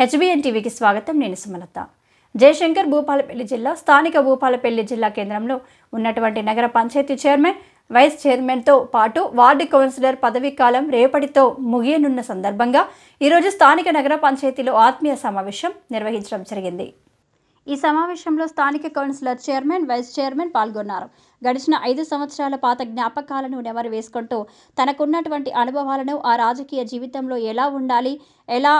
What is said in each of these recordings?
HBN టీవీకి స్వాగతం. నేను సుమలత. జయశంకర్ భూపాలపల్లి జిల్లా స్థానిక భూపాలపల్లి జిల్లా కేంద్రంలో ఉన్నటువంటి నగర పంచాయతీ చైర్మన్, వైస్ చైర్మన్తో పాటు వార్డు కౌన్సిలర్ పదవీ కాలం రేపటితో ముగియనున్న సందర్భంగా ఈరోజు స్థానిక నగర పంచాయతీలో ఆత్మీయ సమావేశం నిర్వహించడం జరిగింది. ఈ సమావేశంలో స్థానిక కౌన్సిలర్, చైర్మన్, వైస్ చైర్మన్ పాల్గొన్నారు. గడిచిన 5 సంవత్సరాల పాత జ్ఞాపకాలను నెమరు వేసుకుంటూ తనకున్నటువంటి అనుభవాలను, ఆ రాజకీయ జీవితంలో ఎలా ఉండాలి, ఎలా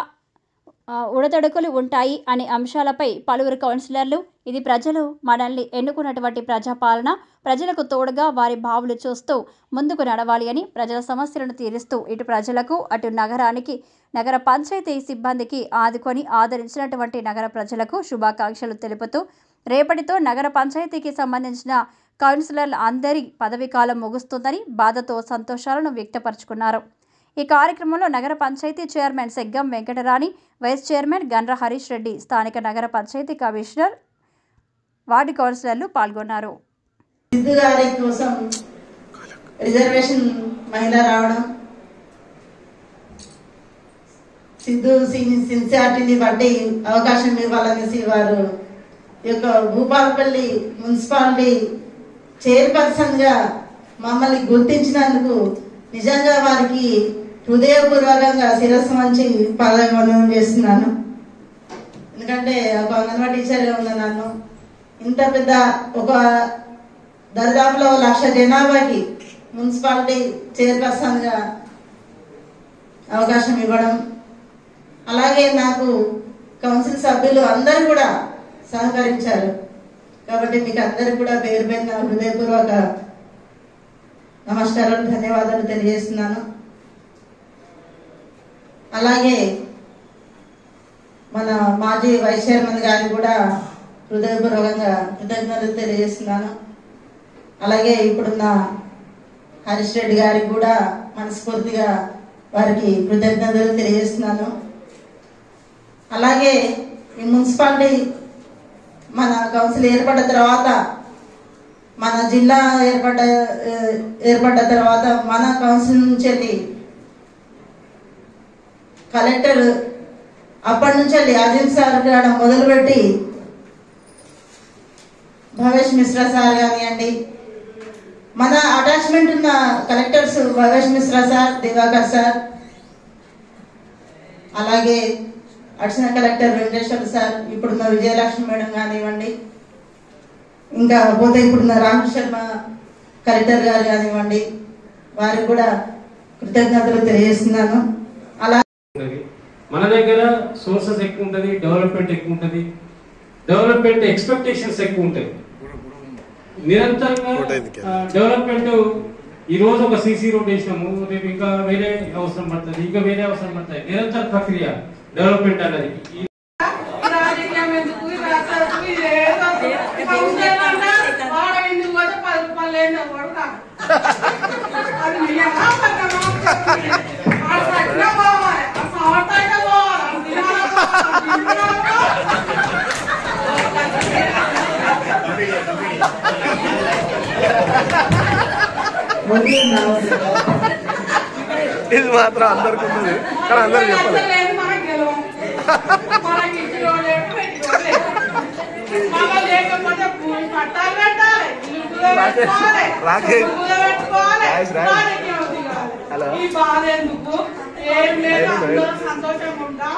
ఉడతడుకులు ఉంటాయి అనే అంశాలపై పలువురు కౌన్సిలర్లు, ఇది ప్రజలు మనల్ని ఎన్నుకున్నటువంటి ప్రజాపాలన, ప్రజలకు తోడుగా వారి భావులు చూస్తూ ముందుకు నడవాలి అని, ప్రజల సమస్యలను తీరుస్తూ ఇటు ప్రజలకు అటు నగరానికి, నగర పంచాయతీ సిబ్బందికి ఆదుకొని ఆదరించినటువంటి నగర ప్రజలకు శుభాకాంక్షలు తెలుపుతూ రేపటితో నగర పంచాయతీకి సంబంధించిన కౌన్సిలర్ల అందరి పదవీ కాలం ముగుస్తుందని బాధతో సంతోషాలను వ్యక్తపరుచుకున్నారు. ఈ కార్యక్రమంలో నగర panchayat chairman Seggam Venkatarani, vice chairman Gandra Harish Reddy, స్థానిక నగర పంచాయతీ కమిషనర్, వార్డు కౌన్సిలర్లు పాల్గొన్నారు. సిద్ధు గారి కోసం రిజర్వేషన్ మహిళ రావడం, సిద్ధు సిన్సియారిటీని బట్టి అవకాశం ఇవ్వాలనేసి వారు ఈ యొక్క భూపాలపల్లి మున్సిపాలిటీ చైర్పర్సన్ గా మమ్మల్ని గుర్తించినందుకు నిజంగా వారికి హృదయపూర్వకంగా శిరస్సు వంచి పాదాభివందనం చేస్తున్నాను. ఎందుకంటే ఒక అంగన్వాడీ టీచర్గా ఉన్న నన్ను ఇంత పెద్ద ఒక దరిదాపులో 1,00,000 జనాభాకి మున్సిపాలిటీ చైర్పర్సన్ గా అవకాశం ఇవ్వడం, అలాగే నాకు కౌన్సిల్ సభ్యులు అందరూ కూడా సహకరించారు. కాబట్టి మీకు అందరికి కూడా పేరు పేరున హృదయపూర్వక నమస్కారాలు, ధన్యవాదాలు తెలియజేస్తున్నాను. అలాగే మన మాజీ వైస్ చైర్మన్ గారికి కూడా హృదయపూర్వకంగా కృతజ్ఞతలు తెలియజేస్తున్నాను. అలాగే ఇప్పుడున్న హరీష్ రెడ్డి గారికి కూడా మనస్ఫూర్తిగా వారికి కృతజ్ఞతలు తెలియజేస్తున్నాను. అలాగే ఈ మున్సిపాలిటీ మన కౌన్సిల్ ఏర్పడ్డ తర్వాత, మన జిల్లా ఏర్పడ్డ తర్వాత మన కౌన్సిల్ నుంచి వెళ్ళి కలెక్టర్ అప్పటి నుంచి వెళ్ళి అజిత్ సార్ కాడ మొదలుపెట్టి భవేష్ మిశ్రా సార్ కానివ్వండి, మన అటాచ్మెంట్ ఉన్న collectors Bhavesh Mishra sir, Divakar sir, అలాగే అడిషనల్ కలెక్టర్ వెంకటేశ్వర సార్, ఇప్పుడున్న విజయలక్ష్మి మేడం కానివ్వండి, ఇంకా పోతే ఇప్పుడున్న రామకృష్ణ శర్మ కలెక్టర్ గారు కానివ్వండి, వారికి కూడా కృతజ్ఞతలు తెలియజేస్తున్నాను. అలా మన దగ్గర సోర్సెస్ ఎక్కువ ఉంటుంది, డెవలప్మెంట్ ఎక్కువ ఉంటుంది, డెవలప్మెంట్ ఎక్స్పెక్టేషన్స్ ఎక్కువ ఉంటాయి. నిరంతరంగా డెవలప్మెంట్, ఈ రోజు ఒక సీసీ రోడ్ వేసినాము, రేపు ఇంకా వేరే అవసరం పడుతుంది, ఇంకా వేరే అవసరం పడుతుంది. నిరంతర ప్రక్రియ డెవలప్మెంట్ అనేది. ఇది మాత్రం అందరికి ఉంది, కానీ అందరు చెప్పలేదు. సంతోషంగా ఉంటాం,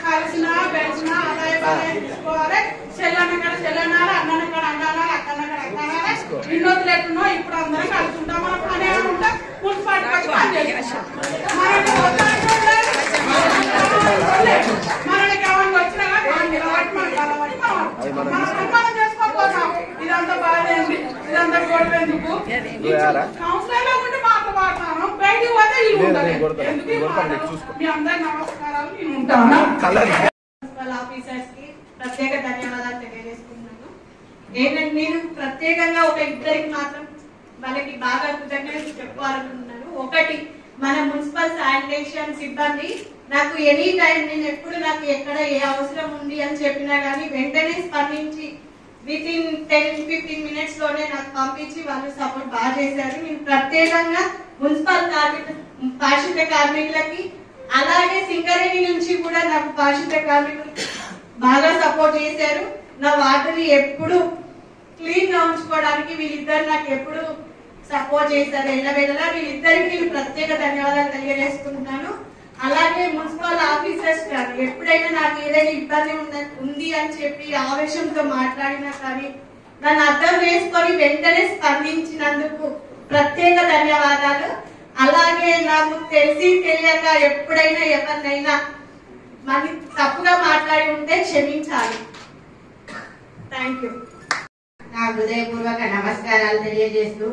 కలిసినా పెంచినా ఆదాయ తీసుకోవాలి, చెల్లన్నక్కడ చెల్లనాలి, అన్నక్కడ అన్నాలి, అక్కడక్కడ అక్కనాలి, ఇన్నోతులు ఎట్టునో ఇప్పుడు అందరం కలిసి ఉంటాం. మన పని ఏమంటే మున్సిపాలిటీ వచ్చి పని చేస్తాం. మనకి ఏమన్నా వచ్చినా మనం సన్మానం చేసుకోకపోతాం. ఇదంతా బాధేంది, ఇదంతా గొడవ ఎందుకు? కౌన్సిలర్ లో ఉంటే మాట్లాడతాను, బయటికి పోతే ఇల్లు ఉంటుంది. మీ అందరి నమస్కారాలు. నేను ఉంటాను. మున్సిపల్ ఆఫీసర్స్ కి ప్రత్యేక ధన్యవాదాలు తెలియజేసుకుంటున్నాను. ఏంటంటే నేను ప్రత్యేకంగా ఒక ఇద్దరికి మాత్రం వాళ్ళకి బాగా కృతజ్ఞతలు చెప్పాలనుకుంటున్నాను. ఒకటి, మన మున్సిపల్ శానిటేషన్ సిబ్బంది నాకు ఎనీ టైం, నేను ఎప్పుడు నాకు ఎక్కడ ఏ అవసరం ఉంది అని చెప్పినా కానీ వెంటనే స్పందించి వితిన్ 10-15 మినిట్స్ లోనే నాకు పంపించి వాళ్ళు సపోర్ట్ బాగా చేశారు. నేను ప్రత్యేకంగా మున్సిపల్ పారిశుద్ధ్య కార్మికులకి అలాగే సింగరేణి నుంచి కూడా నాకు పారిశుద్ధ్య కార్మికులు బాగా సపోర్ట్ చేశారు. నా వాటర్ని ఎప్పుడు క్లీన్ గా ఉంచుకోవడానికి వీళ్ళిద్దరు నాకు ఎప్పుడు సపోర్ట్ చేశారు. ఎల్లవేళలా వీళ్ళిద్దరికి నేను ప్రత్యేక ధన్యవాదాలు తెలియజేసుకుంటున్నాను. అలాగే మున్సిపల్ ఆఫీసర్స్ గారు ఎప్పుడైనా నాకు ఏదైనా ఇబ్బంది ఉంది అని చెప్పి ఆవేశంతో మాట్లాడినా కానీ నన్ను అర్థం చేసుకొని వెంటనే స్పందించినందుకు ప్రత్యేక ధన్యవాదాలు. అలాగే నాకు తెలిసి తెలియక ఎప్పుడైనా ఎవరినైనా మరి తప్పుగా మాట్లాడి ఉంటే క్షమించాలి. Thank you. నా హృదయపూర్వక నమస్కారాలు తెలియజేస్తూ,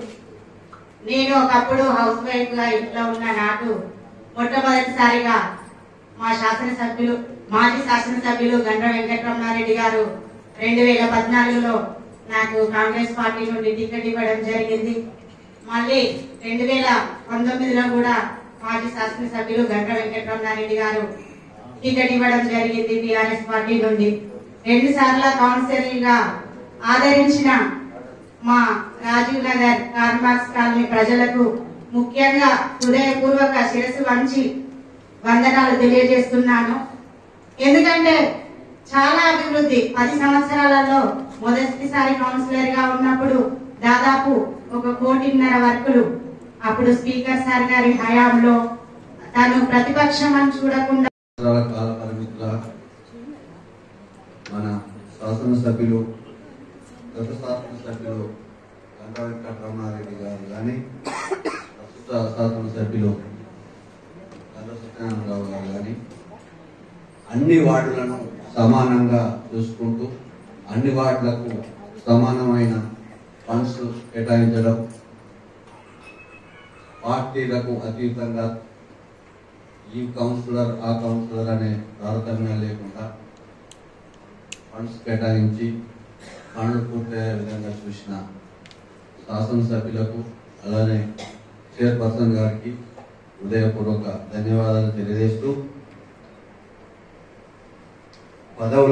నేను ఒకప్పుడు హౌస్ వైఫ్ గా ఇంట్లో ఉన్న నాకు మొట్టమొదటిసారిగా మా శాసనసభ్యులు మాజీ శాసనసభ్యులు గండ్ర వెంకటరమణారెడ్డి గారు 2014లో నాకు కాంగ్రెస్ పార్టీ నుండి టికెట్ ఇవ్వడం జరిగింది. మళ్ళీ 2019లో కూడా మాజీ శాసనసభ్యులు గండ్ర వెంకటరమణారెడ్డి గారు టికెట్ ఇవ్వడం జరిగింది టిఆర్ఎస్ పార్టీ నుండి. 2 సార్ల కౌన్సిలర్ గా ఆదరించిన మా రాజీవ్ నగర్ కార్మాక్స్ కాలనీ ప్రజలకు ముఖ్యంగా హృదయపూర్వక శిరస్సు వంచి వందనాలు తెలియజేస్తున్నాను. ఎందుకంటే చాలా అభివృద్ధి 10 సంవత్సరాలలో మొదటిసారి కౌన్సిలర్ గా ఉన్నప్పుడు దాదాపు 1.5 కోటి వర్కులు అప్పుడు స్పీకర్ సార్ గారి హయాంలో తాను ప్రతిపక్షం అని చూడకుండా కాల పరిమితుల మన శాసనసభ్యులు గత శాసనసభ్యులు గండ్ర వెంకటరమణారెడ్డి గారు కానీ ప్రస్తుత శాసనసభ్యులు గండ్ర సత్యనారాయణరావు గారు కానీ అన్ని వార్డులను సమానంగా చూసుకుంటూ అన్ని వార్డులకు సమానమైన ఫండ్స్ కేటాయించడం, పార్టీలకు అతీతంగా ఈ కౌన్సిలర్ ఆ కౌన్సిలర్ అనే తారతమ్యం లేకుండా ఫండ్స్ కేటాయించి పనులు పూర్తయ్యే విధంగా చూసిన శాసనసభ్యులకు అలానే చైర్పర్సన్ గారికి హృదయపూర్వక ధన్యవాదాలు తెలియజేస్తూ పదవుల